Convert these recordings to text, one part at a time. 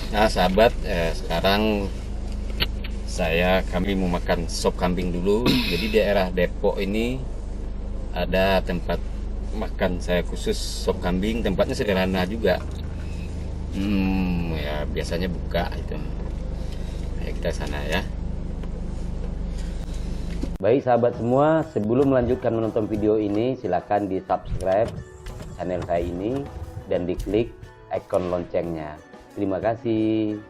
Nah, sahabat, sekarang kami mau makan sop kambing dulu. Jadi daerah Depok ini ada tempat makan saya khusus sop kambing. Tempatnya sederhana juga. Ya biasanya buka itu. Ayo kita sana ya. Baik sahabat semua, sebelum melanjutkan menonton video ini, silakan di subscribe channel saya ini dan diklik ikon loncengnya. Terima kasih.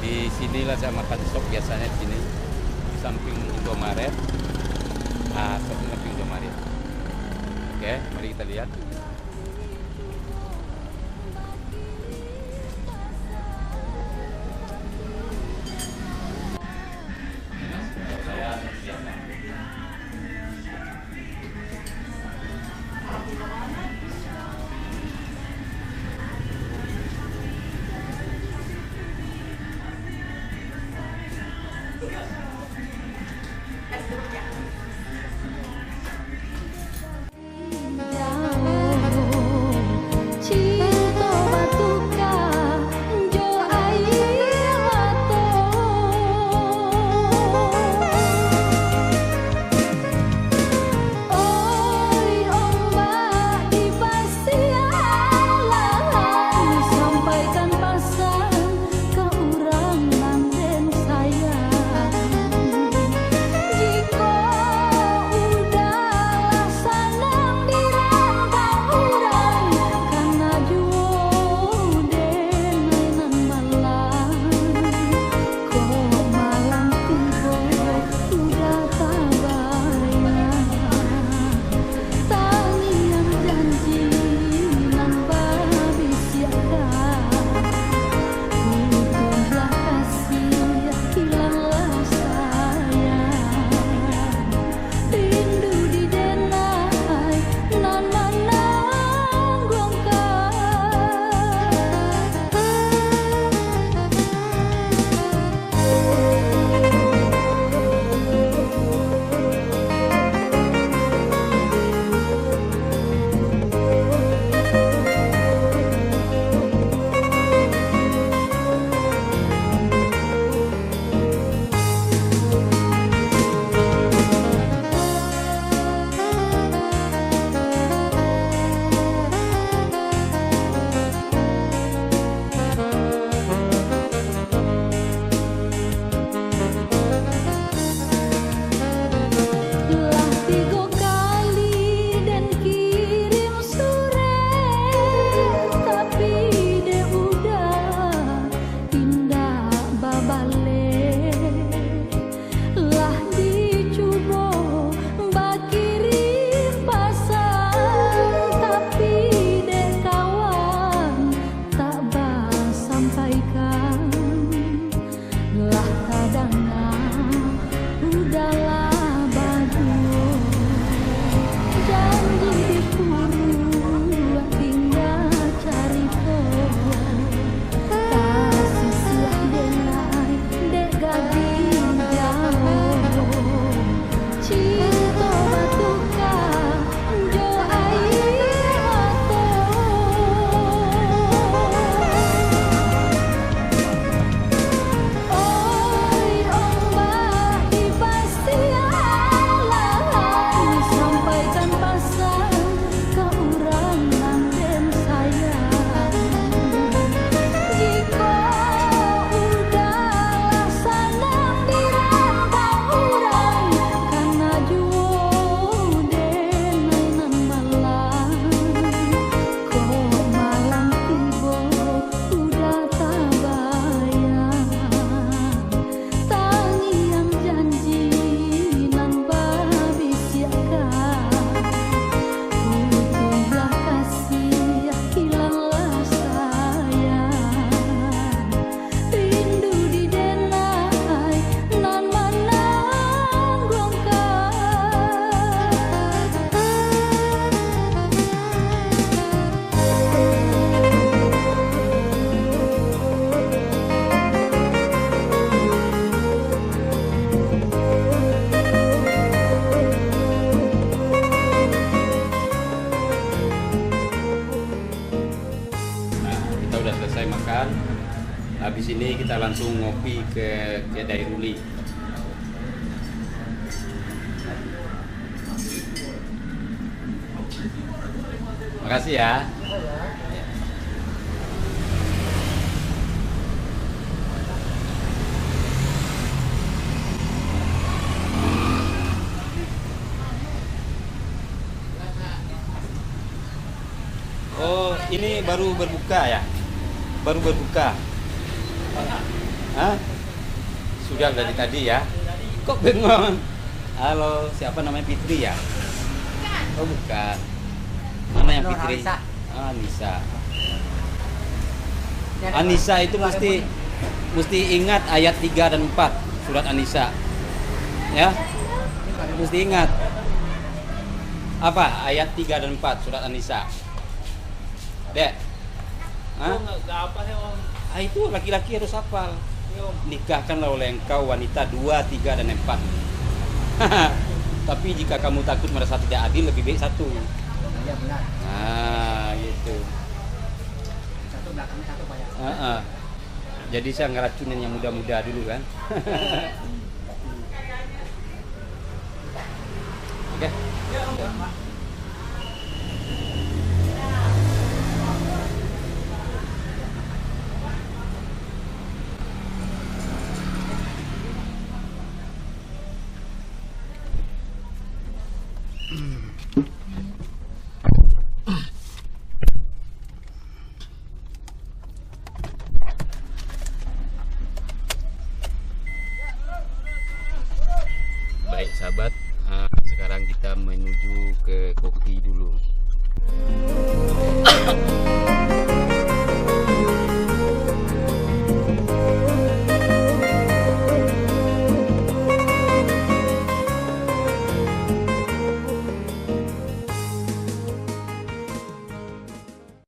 Di sinilah saya makan sop biasanya di sini, di samping Indomaret. Sop di samping Indomaret. Oke, mari kita lihat. Habis ini kita langsung ngopi ke kedai Ruli. Makasih ya. Oh, ini baru berbuka ya? Baru berbuka. Hah? Sudah dari tadi ya? Kok bengong? Halo, siapa namanya Fitri ya? Oh bukan. Mana yang Fitri? Anissa. Anissa itu mesti ingat ayat 3 dan 4 surat Anissa. Ya? Mesti ingat. Apa? Ayat 3 dan 4 surat Anissa. Dek. Hah? Itu laki-laki harus hafal. Nikahkanlah oleh engkau wanita 2, 3 dan 4. Tapi jika kamu takut merasa tidak adil, lebih baik 1. Iya benar. Nah, gitu. Satu belakang satu banyak. Jadi saya ngeracunin yang muda-muda dulu kan. Oke. Baik sahabat, sekarang kita menuju ke kopi dulu.